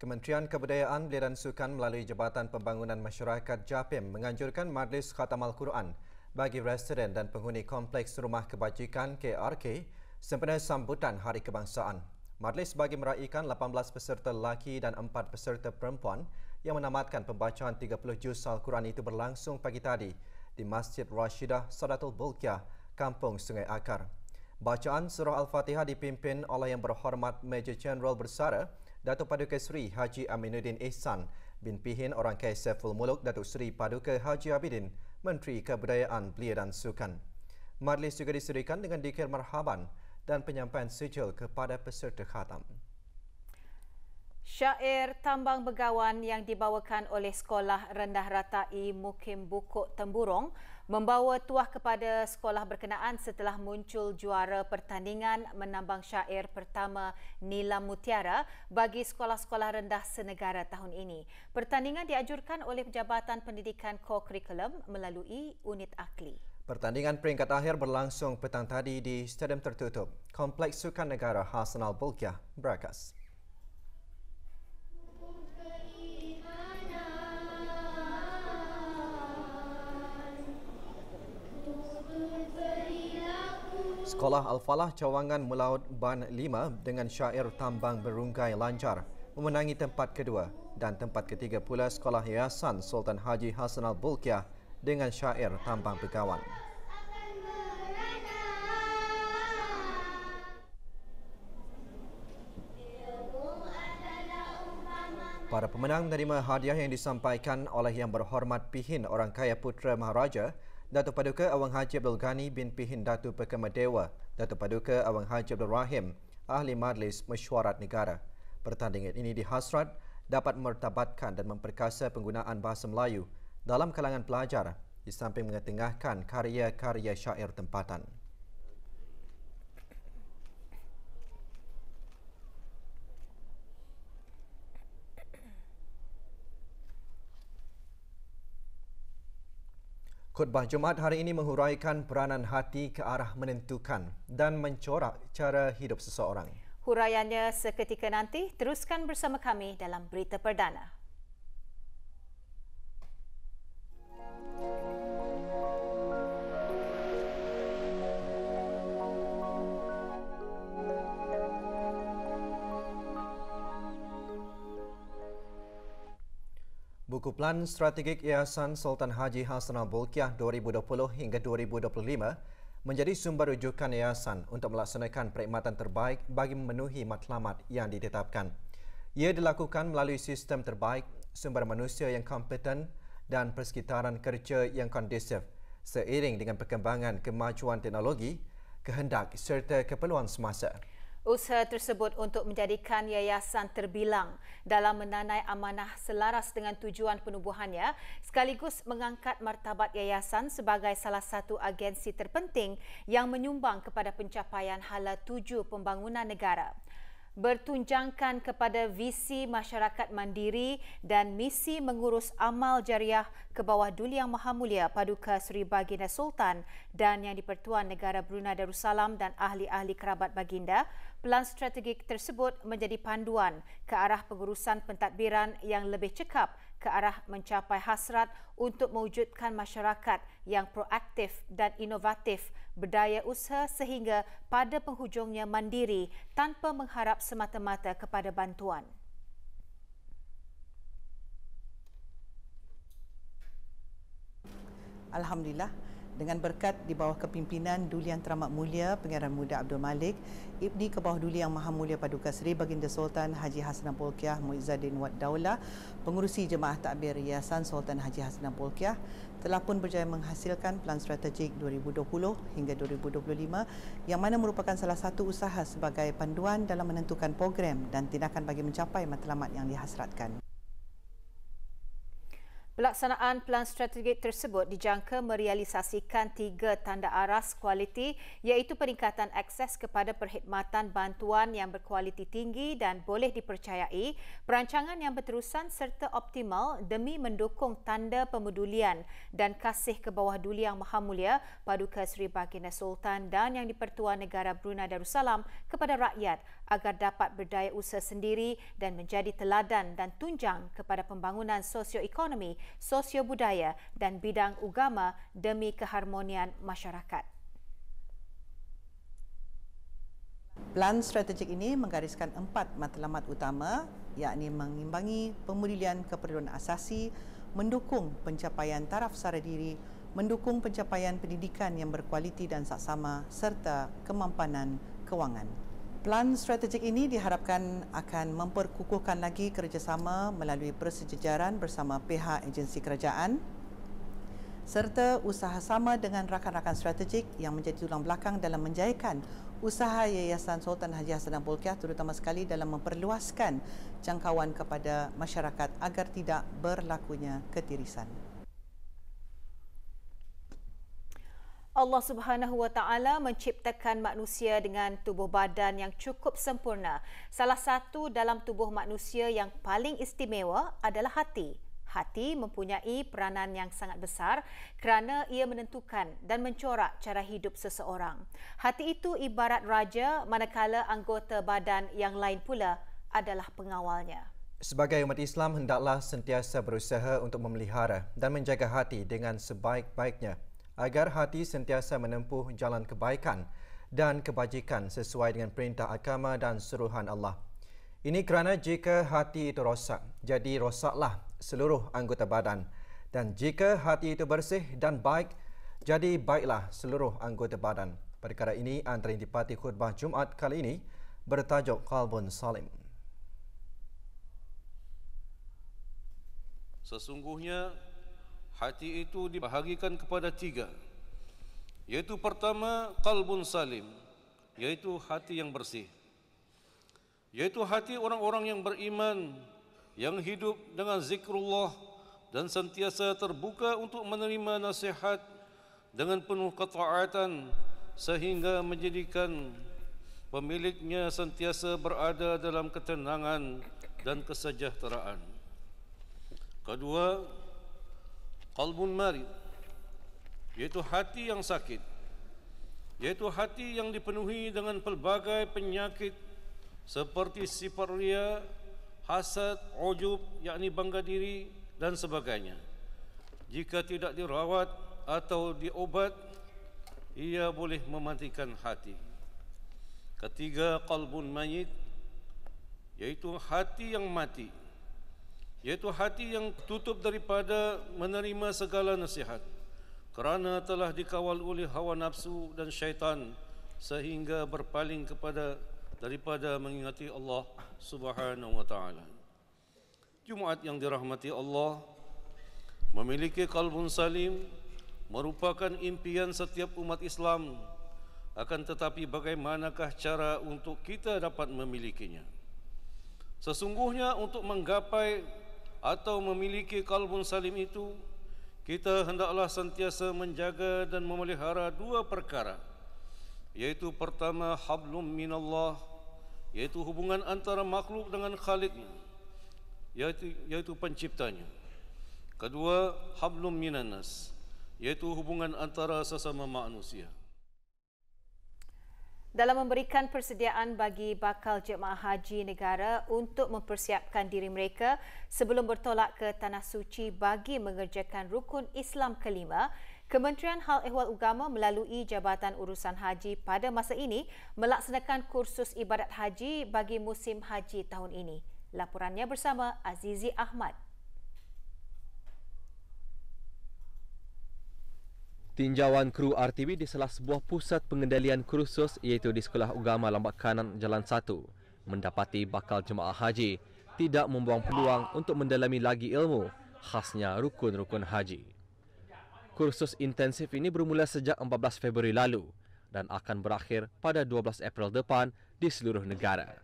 Kementerian Kebudayaan, Belia dan Sukan melalui Jabatan Pembangunan Masyarakat JAPIM menganjurkan Majlis Khatam Al-Quran bagi residen dan penghuni Kompleks Rumah Kebajikan KRK sempena sambutan Hari Kebangsaan. Majlis bagi meraihkan 18 peserta lelaki dan 4 peserta perempuan yang menamatkan pembacaan 30 juz Al-Quran itu berlangsung pagi tadi di Masjid Rashidah Sadatul Bolkiah, Kampung Sungai Akar. Bacaan Surah Al-Fatihah dipimpin oleh Yang Berhormat Major Jeneral Bersara Datuk Paduka Seri Haji Aminuddin Ehsan bin Pihin Orang Kaya Saiful Muluk Datuk Seri Paduka Haji Abidin, Menteri Kebudayaan, Belia dan Sukan. Majlis juga disediakan dengan dikir marhaban dan penyampaian sijil kepada peserta khatam. Syair Tambang Begawan yang dibawakan oleh Sekolah Rendah Ratai Mukim Bukuk Temburong membawa tuah kepada sekolah berkenaan setelah muncul juara pertandingan menambang syair pertama Nilam Mutiara bagi sekolah-sekolah rendah senegara tahun ini. Pertandingan dianjurkan oleh Jabatan Pendidikan Co-Curriculum melalui Unit Akli. Pertandingan peringkat akhir berlangsung petang tadi di Stadium Tertutup, Kompleks Sukan Negara Hasan Al-Bolkiah, Berakas. Sekolah Al-Falah Cawangan Melaut Ban 5 dengan syair Tambang Berunggai lancar memenangi tempat kedua dan tempat ketiga pula Sekolah Yayasan Sultan Haji Hasan Al-Bolkiah dengan syair Tambang Begawan. Para pemenang menerima hadiah yang disampaikan oleh Yang Berhormat Pihin Orang Kaya Putra Maharaja Datuk Paduka Awang Haji Abdul Ghani bin Pihin Datuk Pekema Dewa, Datuk Paduka Awang Haji Abdul Rahim, Ahli Majlis Mesyuarat Negara. Pertandingan ini dihasrat dapat mertabatkan dan memperkasa penggunaan bahasa Melayu dalam kalangan pelajar di samping mengetengahkan karya-karya syair tempatan. Khutbah Jumaat hari ini menghuraikan peranan hati ke arah menentukan dan mencorak cara hidup seseorang. Huraiannya seketika nanti, teruskan bersama kami dalam Berita Perdana. Buku Plan Strategik Yayasan Sultan Haji Hasan Al-Bolkiah 2020 hingga 2025 menjadi sumber rujukan yayasan untuk melaksanakan perkhidmatan terbaik bagi memenuhi matlamat yang ditetapkan. Ia dilakukan melalui sistem terbaik, sumber manusia yang kompeten dan persekitaran kerja yang kondusif seiring dengan perkembangan kemajuan teknologi, kehendak serta keperluan semasa. Usaha tersebut untuk menjadikan yayasan terbilang dalam menanai amanah selaras dengan tujuan penubuhannya sekaligus mengangkat martabat yayasan sebagai salah satu agensi terpenting yang menyumbang kepada pencapaian hala tuju pembangunan negara. Bertunjangkan kepada visi masyarakat mandiri dan misi mengurus amal jariah ke bawah Duli Yang Maha Mulia Paduka Seri Baginda Sultan dan Yang di-Pertuan Negara Brunei Darussalam dan ahli-ahli kerabat baginda, pelan strategik tersebut menjadi panduan ke arah pengurusan pentadbiran yang lebih cekap ke arah mencapai hasrat untuk mewujudkan masyarakat yang proaktif dan inovatif, berdaya usaha sehingga pada penghujungnya mandiri tanpa mengharap semata-mata kepada bantuan. Alhamdulillah, dengan berkat di bawah kepimpinan Duli Yang Teramat Mulia Pangeran Muda Abdul Malik, Ibni ke bawah Duli Yang Maha Mulia Paduka Seri Baginda Sultan Haji Hasan Al-Bolkiah Muizzaddin Wad Daulah, pengurusi Jemaah Takbir Yayasan Sultan Haji Hasan Al-Bolkiah telah pun berjaya menghasilkan Pelan Strategik 2020 hingga 2025 yang mana merupakan salah satu usaha sebagai panduan dalam menentukan program dan tindakan bagi mencapai matlamat yang dihasratkan. Pelaksanaan pelan strategik tersebut dijangka merealisasikan 3 tanda aras kualiti iaitu peningkatan akses kepada perkhidmatan bantuan yang berkualiti tinggi dan boleh dipercayai, perancangan yang berterusan serta optimal demi mendukung tanda pemedulian dan kasih ke bawah Duli Yang Maha Mulia Paduka Seri Baginda Sultan dan Yang di-Pertuan Negara Brunei Darussalam kepada rakyat agar dapat berdaya usaha sendiri dan menjadi teladan dan tunjang kepada pembangunan sosioekonomi, sosiobudaya dan bidang agama demi keharmonian masyarakat. Pelan strategik ini menggariskan 4 matlamat utama, yakni mengimbangi pemulihan keperluan asasi, mendukung pencapaian taraf sara diri, mendukung pencapaian pendidikan yang berkualiti dan saksama serta kemampanan kewangan. Pelan strategik ini diharapkan akan memperkukuhkan lagi kerjasama melalui persejajaran bersama pihak agensi kerajaan serta usaha sama dengan rakan-rakan strategik yang menjadi tulang belakang dalam menjayakan usaha Yayasan Sultan Haji Hassanan Bolkiah, terutama sekali dalam memperluaskan jangkauan kepada masyarakat agar tidak berlakunya ketirisan. Allah Subhanahu Wa Taala menciptakan manusia dengan tubuh badan yang cukup sempurna. Salah satu dalam tubuh manusia yang paling istimewa adalah hati. Hati mempunyai peranan yang sangat besar kerana ia menentukan dan mencorak cara hidup seseorang. Hati itu ibarat raja, manakala anggota badan yang lain pula adalah pengawalnya. Sebagai umat Islam, hendaklah sentiasa berusaha untuk memelihara dan menjaga hati dengan sebaik-baiknya agar hati sentiasa menempuh jalan kebaikan dan kebajikan sesuai dengan perintah agama dan suruhan Allah. Ini kerana jika hati itu rosak, jadi rosaklah seluruh anggota badan. Dan jika hati itu bersih dan baik, jadi baiklah seluruh anggota badan. Perkara ini antara intipati khutbah Jumaat kali ini bertajuk Qalbun Salim. Sesungguhnya hati itu dibahagikan kepada 3, iaitu pertama qalbun salim, iaitu hati yang bersih, iaitu hati orang-orang yang beriman, yang hidup dengan zikrullah dan sentiasa terbuka untuk menerima nasihat dengan penuh ketaatan sehingga menjadikan pemiliknya sentiasa berada dalam ketenangan dan kesejahteraan. Kedua, qalbun marid, iaitu hati yang sakit, iaitu hati yang dipenuhi dengan pelbagai penyakit seperti sifat ria, hasad, ujub, yakni bangga diri dan sebagainya. Jika tidak dirawat atau diobat, ia boleh mematikan hati. Ketiga, qalbun mayit, iaitu hati yang mati, iaitu hati yang tutup daripada menerima segala nasihat kerana telah dikawal oleh hawa nafsu dan syaitan sehingga berpaling daripada mengingati Allah Subhanahu wa taala. Jumaat yang dirahmati Allah, memiliki qalbun salim merupakan impian setiap umat Islam. Akan tetapi bagaimanakah cara untuk kita dapat memilikinya? Sesungguhnya untuk menggapai atau memiliki qalbun salim itu, kita hendaklah sentiasa menjaga dan memelihara 2 perkara, iaitu pertama hablum minallah, iaitu hubungan antara makhluk dengan Khaliqnya, yaitu penciptanya. Kedua, hablum minannas, yaitu hubungan antara sesama manusia. Dalam memberikan persediaan bagi bakal jemaah haji negara untuk mempersiapkan diri mereka sebelum bertolak ke Tanah Suci bagi mengerjakan rukun Islam kelima, Kementerian Hal Ehwal Agama melalui Jabatan Urusan Haji pada masa ini melaksanakan kursus ibadat haji bagi musim haji tahun ini. Laporannya bersama Azizi Ahmad. Tinjauan kru RTB di salah sebuah pusat pengendalian kursus iaitu di Sekolah Agama Lambak Kanan Jalan 1 mendapati bakal jemaah haji tidak membuang peluang untuk mendalami lagi ilmu khasnya rukun-rukun haji. Kursus intensif ini bermula sejak 14 Februari lalu dan akan berakhir pada 12 April depan di seluruh negara.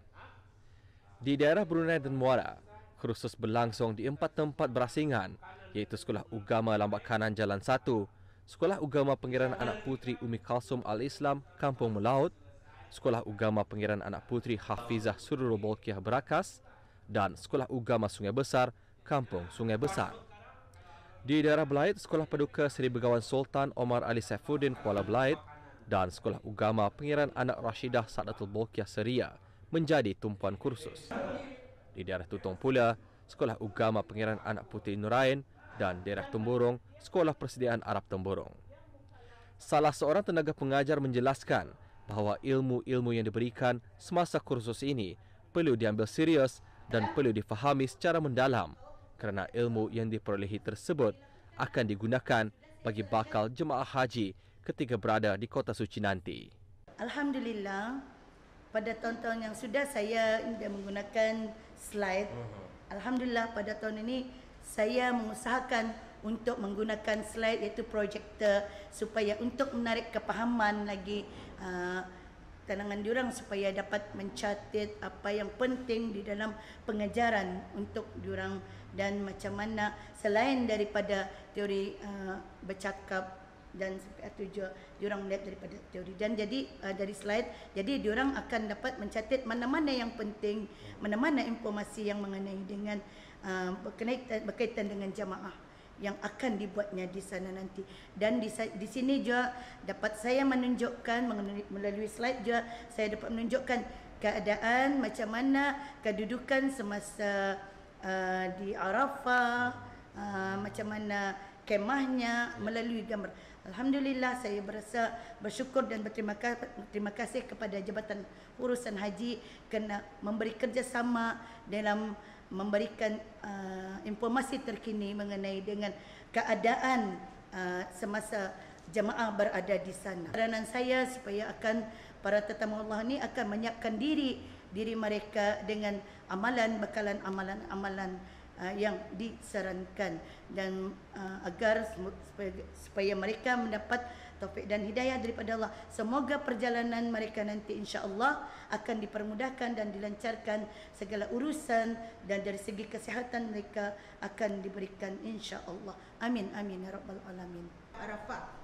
Di daerah Brunei dan Muara, kursus berlangsung di 4 tempat berasingan iaitu Sekolah Agama Lambak Kanan Jalan 1, Sekolah Agama Pengiran Anak Puteri Umi Kalsum Al-Islam Kampung Melaut, Sekolah Agama Pengiran Anak Puteri Hafizah Sururu Bolkiah Berakas dan Sekolah Agama Sungai Besar Kampung Sungai Besar. Di daerah Belait, Sekolah Paduka Seri Begawan Sultan Omar Ali Saifuddin Kuala Belait dan Sekolah Agama Pengiran Anak Rashidah Sa'datul Bolkiah Seria menjadi tumpuan kursus. Di daerah Tutong pula, Sekolah Ugama Pangeran Anak Puteri Nurain dan daerah Temburong, Sekolah Persediaan Arab Temburong. Salah seorang tenaga pengajar menjelaskan bahawa ilmu-ilmu yang diberikan semasa kursus ini perlu diambil serius dan perlu difahami secara mendalam kerana ilmu yang diperolehi tersebut akan digunakan bagi bakal jemaah haji ketika berada di Kota Suci nanti. Alhamdulillah, pada tahun-tahun yang sudah saya tidak menggunakan slide. Alhamdulillah pada tahun ini saya mengusahakan untuk menggunakan slide iaitu projector supaya untuk menarik kepahaman lagi kalangan diorang supaya dapat mencatat apa yang penting di dalam pengajaran untuk diorang dan macam mana selain daripada teori bercakap dan juga diorang melihat daripada teori dan jadi dari slide jadi diorang akan dapat mencatat mana-mana yang penting, mana-mana informasi yang mengenai dengan berkaitan dengan jamaah yang akan dibuatnya di sana nanti. Dan di sini juga dapat saya menunjukkan melalui slide juga saya dapat menunjukkan keadaan macam mana kedudukan semasa di Arafah, macam mana kemahnya melalui gambar. Alhamdulillah saya berasa bersyukur dan berterima kasih kepada Jabatan Urusan Haji kerana memberi kerjasama dalam memberikan informasi terkini mengenai dengan keadaan semasa jemaah berada di sana. Saranan saya supaya akan para tetamu Allah ni akan menyiapkan diri mereka dengan bekalan amalan-amalan yang disarankan dan agar supaya mereka mendapat taufik dan hidayah daripada Allah. Semoga perjalanan mereka nanti insya-Allah akan dipermudahkan dan dilancarkan segala urusan dan dari segi kesihatan mereka akan diberikan insya-Allah. Amin amin ya rabbal alamin. Arafah.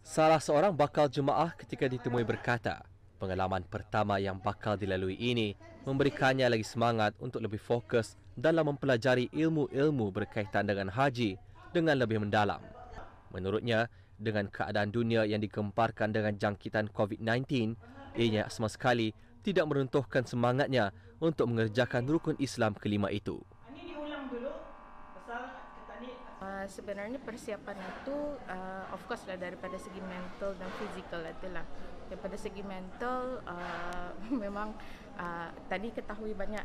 Salah seorang bakal jemaah ketika ditemui berkata, pengalaman pertama yang bakal dilalui ini memberikannya lagi semangat untuk lebih fokus dalam mempelajari ilmu-ilmu berkaitan dengan haji dengan lebih mendalam. Menurutnya, dengan keadaan dunia yang digemparkan dengan jangkitan COVID-19, ianya sama sekali tidak meruntuhkan semangatnya untuk mengerjakan rukun Islam kelima itu. Sebenarnya persiapan itu of course lah daripada segi mental dan fizikal itulah. Daripada segi mental memang tadi ketahui banyak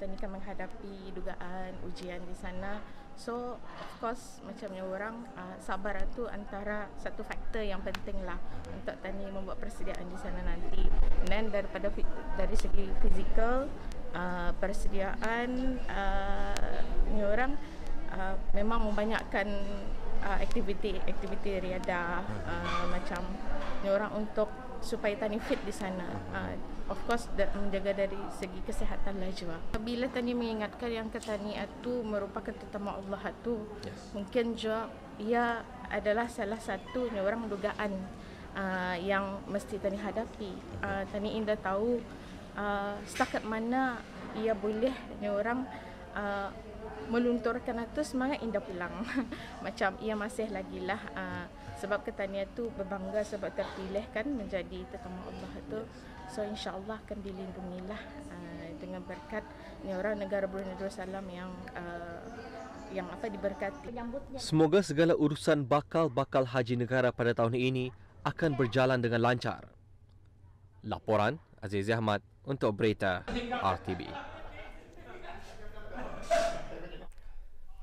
tadi kan menghadapi dugaan ujian di sana. So of course macamnya orang sabar itu antara satu faktor yang penting lah untuk tadi membuat persediaan di sana nanti. Dan dari segi fizikal persediaan ni orang memang membanyakkan aktiviti riadah macam ni orang untuk supaya tani fit di sana. Of course menjaga dari segi kesihatan lah juga. Bila tani mengingatkan yang ketani itu merupakan tetamu Allah itu, mungkin juga ia adalah salah satu ni orang dugaan yang mesti tani hadapi. Tani indah tahu setakat mana ia boleh ni orang melunturkan itu semangat indah pulang. Macam ia masih lagi lah sebab ketania tu berbangga sebab terpilih kan menjadi tetamu Allah itu. So insya-Allah akan dilindungilah dengan berkat ni orang negara Brunei Darussalam yang diberkati. Semoga segala urusan bakal haji negara pada tahun ini akan berjalan dengan lancar. Laporan Aziz Ahmad untuk Berita RTB.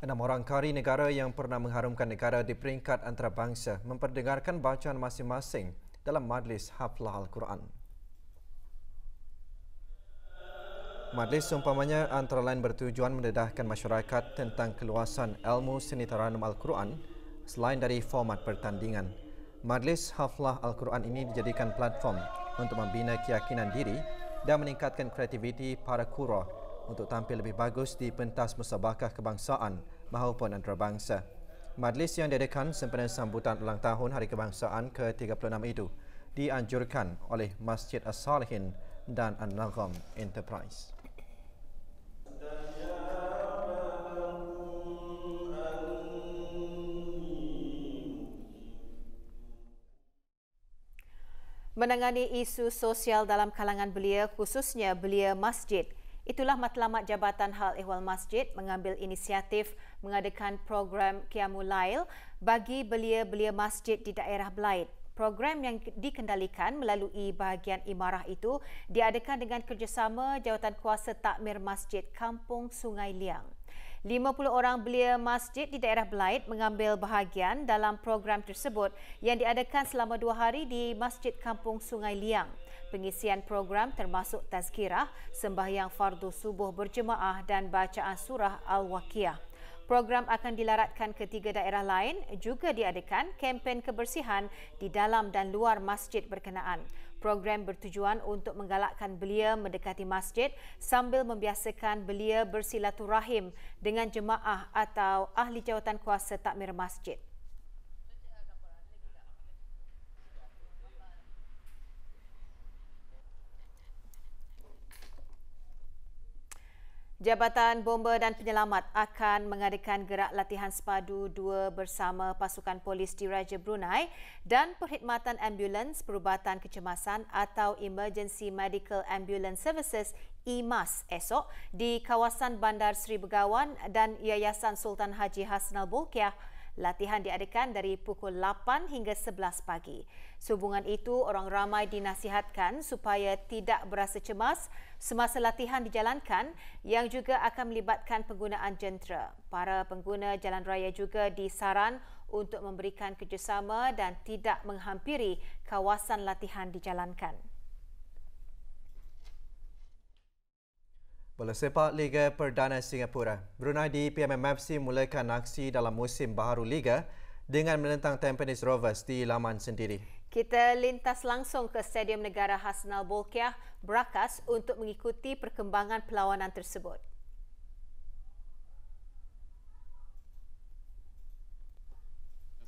6 orang kari negara yang pernah mengharumkan negara di peringkat antarabangsa memperdengarkan bacaan masing-masing dalam majlis haflah Al-Quran. Majlis seumpamanya antara lain bertujuan mendedahkan masyarakat tentang keluasan ilmu seni taranum Al-Quran selain dari format pertandingan. Majlis haflah Al-Quran ini dijadikan platform untuk membina keyakinan diri dan meningkatkan kreativiti para qurra untuk tampil lebih bagus di pentas musabakah kebangsaan maupun antarabangsa. Majlis yang diadakan sempena sambutan ulang tahun Hari Kebangsaan ke-36 itu dianjurkan oleh Masjid As-Salihin dan An-Nagham Enterprise. menangani isu sosial dalam kalangan belia, khususnya belia masjid. Itulah matlamat Jabatan Hal Ehwal Masjid mengambil inisiatif mengadakan program Qiyamul Lail bagi belia-belia masjid di daerah Belait. Program yang dikendalikan melalui bahagian imarah itu diadakan dengan kerjasama Jawatan Kuasa Takmir Masjid Kampung Sungai Liang. 50 orang belia masjid di daerah Belait mengambil bahagian dalam program tersebut yang diadakan selama 2 hari di Masjid Kampung Sungai Liang. Pengisian program termasuk tazkirah, sembahyang fardu subuh berjemaah dan bacaan surah Al-Waqiah. Program akan dilaratkan ke 3 daerah lain, juga diadakan kempen kebersihan di dalam dan luar masjid berkenaan. Program bertujuan untuk menggalakkan belia mendekati masjid sambil membiasakan belia bersilaturahim dengan jemaah atau ahli jawatan kuasa takmir masjid. Jabatan Bomba dan Penyelamat akan mengadakan gerak latihan sepadu 2 bersama pasukan polis Diraja Brunei dan Perkhidmatan Ambulans Perubatan Kecemasan atau Emergency Medical Ambulance Services (EMAS) esok di kawasan Bandar Seri Begawan dan Yayasan Sultan Haji Hassanal Bolkiah. Latihan diadakan dari pukul 8 hingga 11 pagi. Sehubungan itu, orang ramai dinasihatkan supaya tidak berasa cemas semasa latihan dijalankan yang juga akan melibatkan penggunaan jentera. Para pengguna jalan raya juga disaran untuk memberikan kerjasama dan tidak menghampiri kawasan latihan dijalankan. Bola sepak Liga Perdana Singapura. Brunei di PMMFC mulakan aksi dalam musim baharu Liga dengan menentang Tampines Rovers di laman sendiri. Kita lintas langsung ke Stadium Negara Hassanal Bolkiah, Berakas untuk mengikuti perkembangan perlawanan tersebut.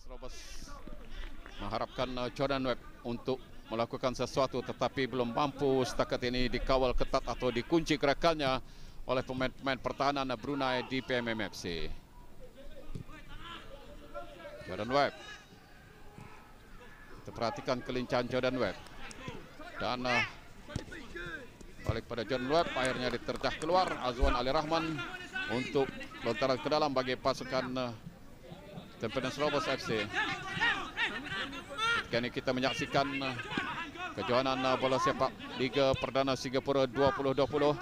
Rovers mengharapkan Jordan Webb untuk melakukan sesuatu tetapi belum mampu setakat ini dikawal ketat atau dikunci gerakannya oleh pemain-pemain pertahanan Brunei di PMMFC. Jordan Webb. Kita perhatikan kelincahan Jordan Webb. Dan balik pada Jordan Webb, akhirnya diterjah keluar Azwan Ali Rahman untuk lontaran ke dalam bagi pasukan Tampines Rovers FC. Ketika ini kita menyaksikan kejohanan bola sepak Liga Perdana Singapura 2020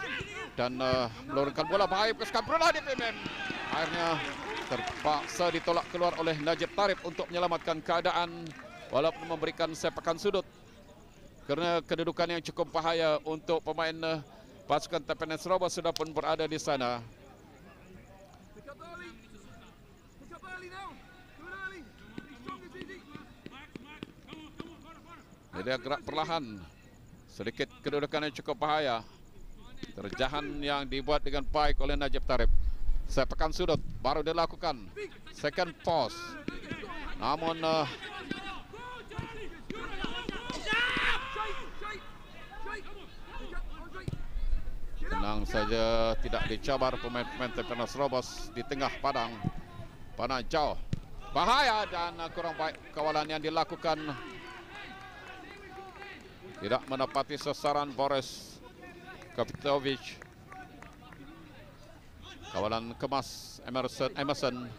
dan meluruskan bola bahaya kesukaan Brunei di PMM. Akhirnya terpaksa ditolak keluar oleh Najib Tarif untuk menyelamatkan keadaan walaupun memberikan sepakan sudut kerana kedudukan yang cukup bahaya untuk pemain pasukan Tampines Rovers sudah pun berada di sana. Dia gerak perlahan, sedikit kedudukan yang cukup bahaya. Terjahan yang dibuat dengan baik oleh Najib Tarif. Sepakan sudut baru dilakukan. Second pause. Namun tenang saja, tidak dicabar pemain-pemain Tampines Rovers di tengah padang. Panah jauh. Bahaya dan kurang baik kawalan yang dilakukan. Tidak menepati sasaran Boris Kapitovic. Kawalan kemas Emerson.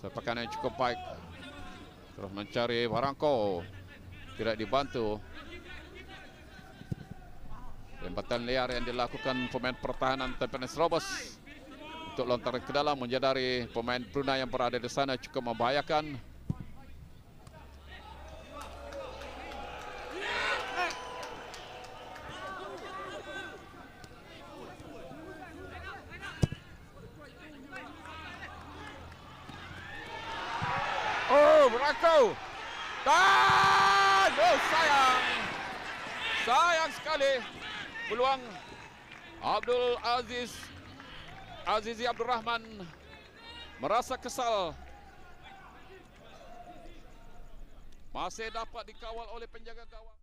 Sepakan yang cukup baik. Terus mencari Barangko. Tidak dibantu. Lempatan liar yang dilakukan pemain pertahanan Tampines Rovers untuk lontaran ke dalam, menyadari pemain Brunei yang berada di sana cukup membahayakan. Barangko dan sayang sekali peluang Abdul Azizi Abdul Rahman merasa kesal. Masih dapat dikawal oleh penjaga gawang.